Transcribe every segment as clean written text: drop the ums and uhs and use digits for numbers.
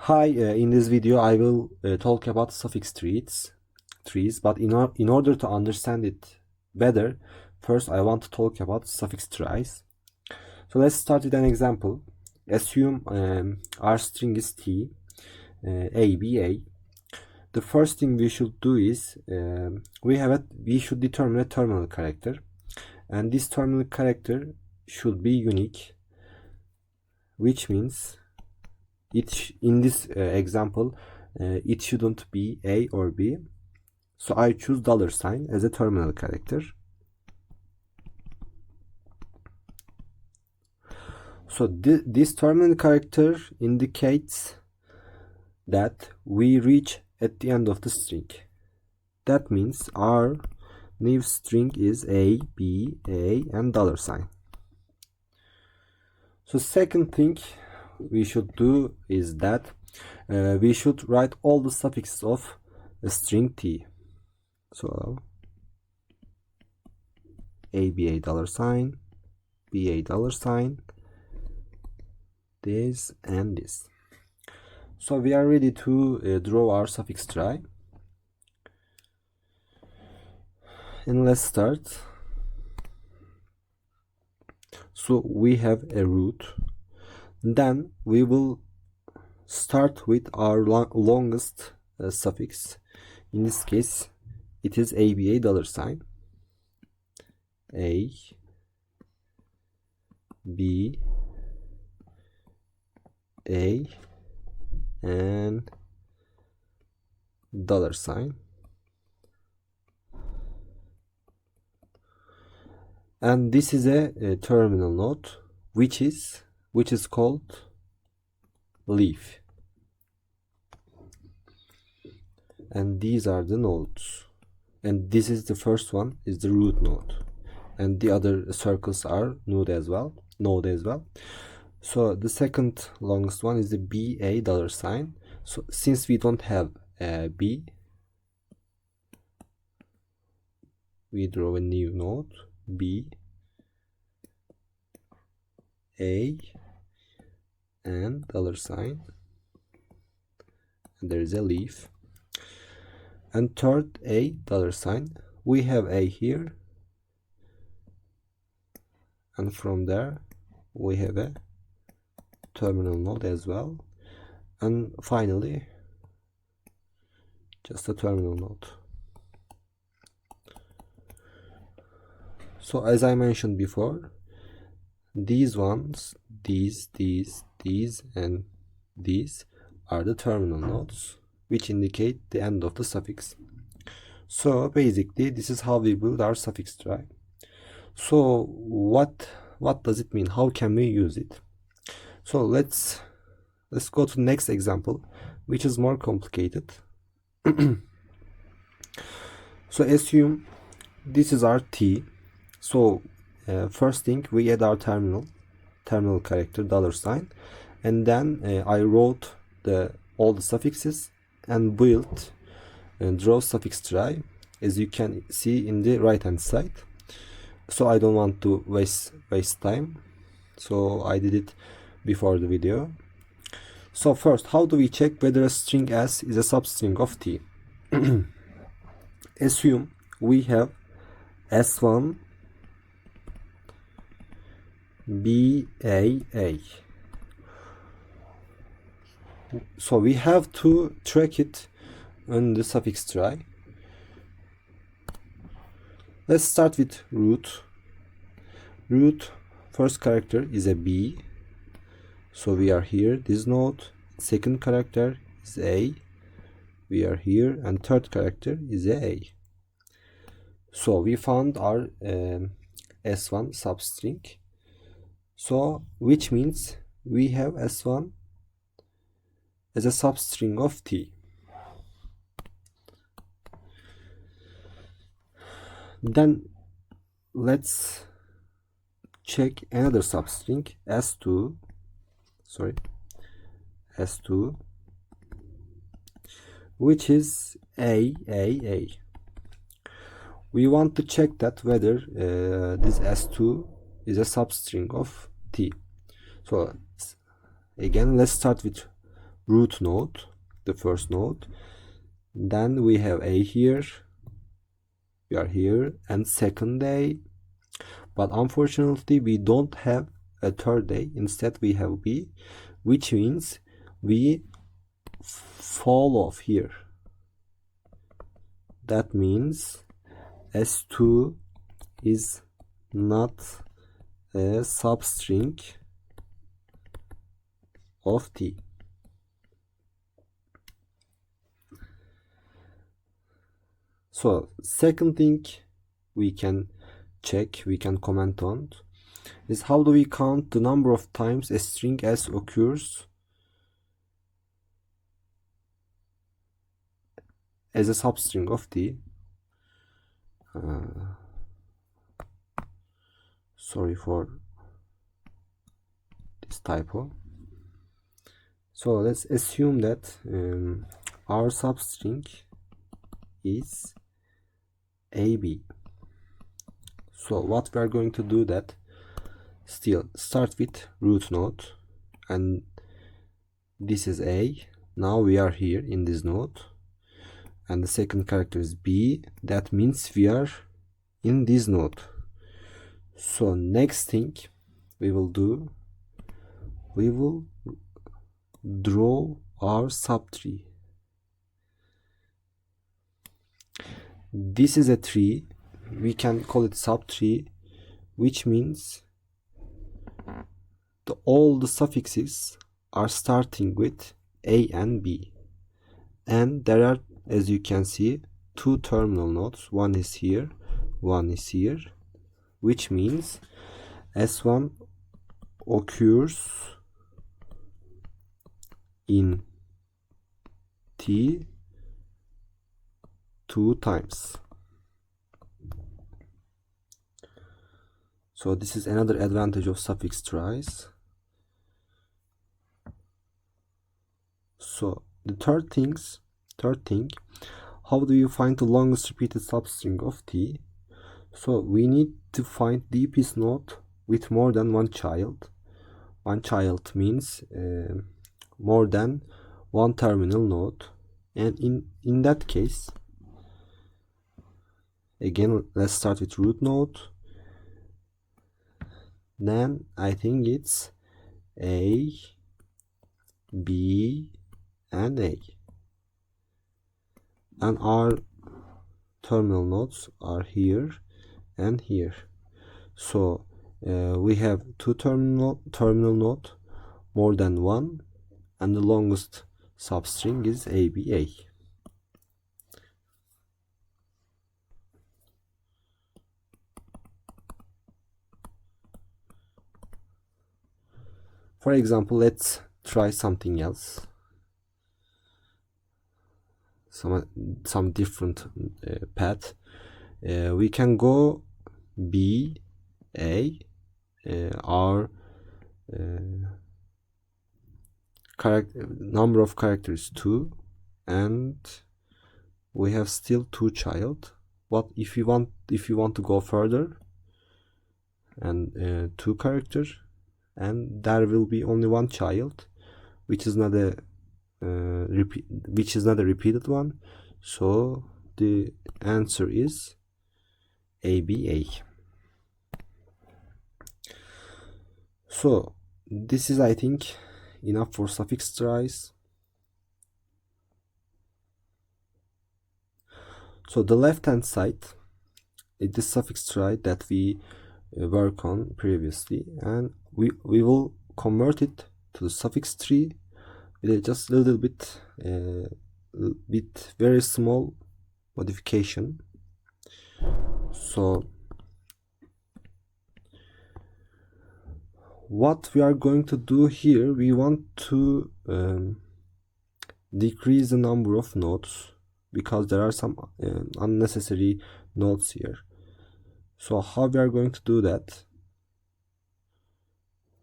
Hi, in this video I will talk about suffix trees, but in order to understand it better, first I want to talk about suffix tries. So let's start with an example. Assume our string is t, a, b, a. The first thing we should do is we should determine a terminal character, and this terminal character should be unique, which means in this example it shouldn't be a or b, so I choose $sign as a terminal character. So this terminal character indicates that we reach at the end of the string. That means our new string is a, b, a, and $sign. So second thing we should do is that we should write all the suffixes of a string t. So ABA $sign, BA $sign, this and this. So we are ready to draw our suffix trie. And let's start. So we have a root. Then we will start with our longest suffix. In this case, it is ABA $sign. A, B, A, and $sign. And this is a terminal node which is called leaf. And these are the nodes. And this is the first one, is the root node. And the other circles are node as well. So the second longest one is the BA $sign. So since we don't have a B, we draw a new node, B, A, and $sign. And there is a leaf. And third, a $sign. We have a here, and from there we have a terminal node as well, and finally just a terminal node. So as I mentioned before, these ones, these and these are the terminal nodes which indicate the end of the suffix. So basically this is how we build our suffix trie. So what does it mean? How can we use it? So let's go to the next example, which is more complicated. So assume this is our t. So first thing, we add our terminal character $sign, and then I wrote all the suffixes and built and draw suffix trie, as you can see in the right hand side. So I don't want to waste time, so I did it before the video. So first, how do we check whether a string s is a substring of t? Assume we have s1 BAA. So we have to track it on the suffix trie. Let's start with root. Root first character is a B, so we are here, this node. Second character is A, we are here, and third character is A. So we found our S1 substring. So which means we have S1 as a substring of T. Then let's check another substring, S2, which is A. We want to check that whether this S2 is a substring of T. So again, let's start with root node, the first node. Then we have A here, we are here, and second A. But unfortunately we don't have a third A. Instead we have B, which means we fall off here. That means S2 is not a substring of T. So second thing we can check, we can comment on is how do we count the number of times a string S occurs as a substring of T. Sorry for this typo. So let's assume that our substring is AB. So what we are going to do that, still start with root node, and this is A. Now we are here in this node, and the second character is B. That means we are in this node. So next thing we will do, we will draw our subtree. This is a tree, we can call it subtree, which means all the suffixes are starting with A and B, and there are, as you can see, two terminal nodes. One is here, one is here, which means S1 occurs in T 2 times. So this is another advantage of suffix tries. So the third thing, how do you find the longest repeated substring of T? So we need to find deepest node with more than one child. One child means more than one terminal node, and in that case, again let's start with root node. Then I think it's A, B, and A, and our terminal nodes are here and here. So we have two terminal node, more than one, and the longest substring is ABA. For example, let's try something else, some different path. We can go B, A, our number of characters 2, and we have still 2 child. What if you want to go further and 2 characters, and there will be only one child, which is not a repeated one. So the answer is ABA. So this is, I think, enough for suffix tries. So the left hand side is the suffix trie that we work on previously, and we will convert it to the suffix tree with just a little bit very small modification. So what we are going to do here, we want to decrease the number of nodes because there are some unnecessary nodes here. So how we are going to do that?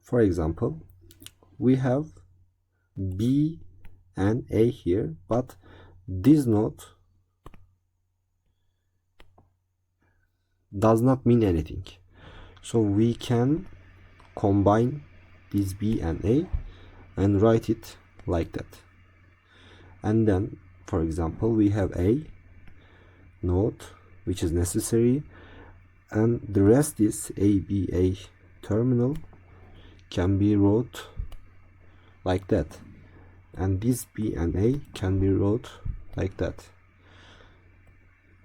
For example, we have B and A here, but this node does not mean anything. So we can combine this B and A and write it like that. and then for example we have a node which is necessary, and the rest is ABA terminal can be wrote like that, and this B and A can be wrote like that,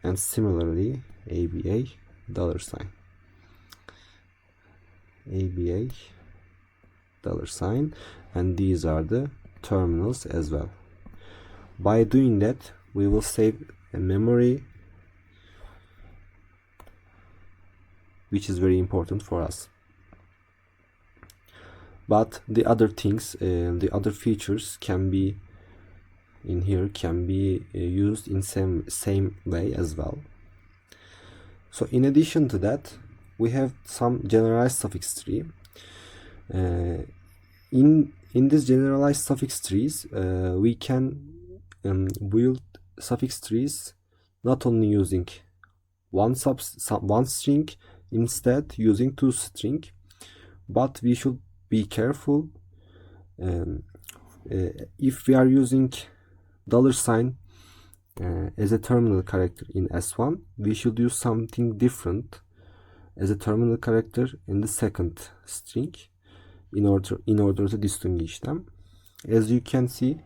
and similarly ABA dollar sign, ABA dollar sign, and these are the terminals as well. By doing that we will save a memory, which is very important for us. But the other things, the other features can be in here, can be used in same way as well. So in addition to that, we have some generalized suffix tree. In this generalized suffix trees, we can build suffix trees not only using one string, instead using two string, but we should be careful. If we are using dollar sign as a terminal character in S1, we should use something different as a terminal character in the second string in order to distinguish them. As you can see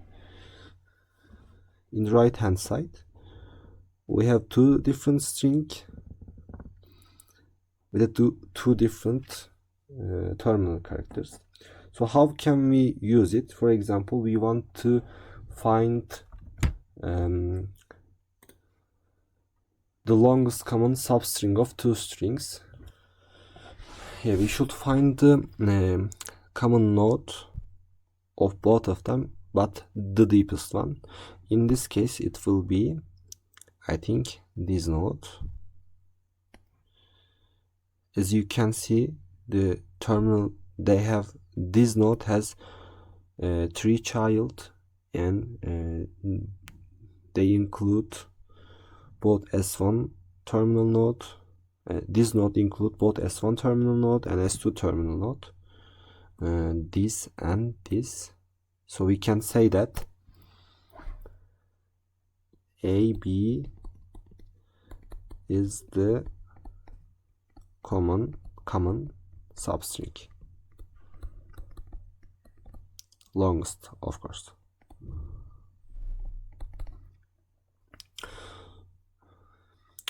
in the right hand side, we have two different strings with two different terminal characters. So how can we use it? For example, we want to find the longest common substring of two strings. Here we should find the common node of both of them, but the deepest one. In this case it will be, I think, this node. As you can see, the terminal, this node has three child, and they include both S1 terminal node. This node include both S1 terminal node and S2 terminal node. This and this. So we can say that AB is the common substring, longest, of course.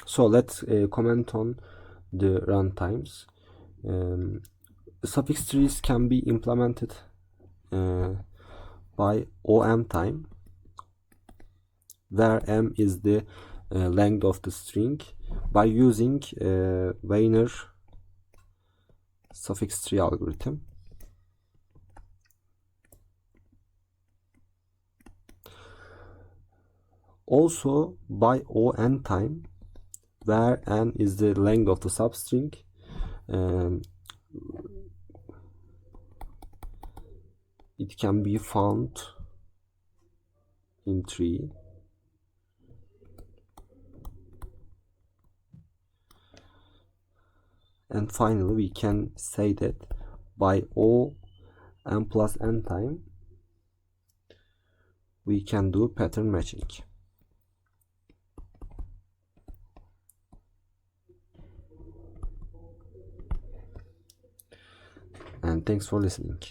So let's comment on the runtimes. Suffix trees can be implemented by OM time, where M is the length of the string, by using Weiner suffix tree algorithm. Also by ON time, where n is the length of the substring. It can be found in Trie. And finally we can say that by O n plus n time we can do pattern matching. And thanks for listening.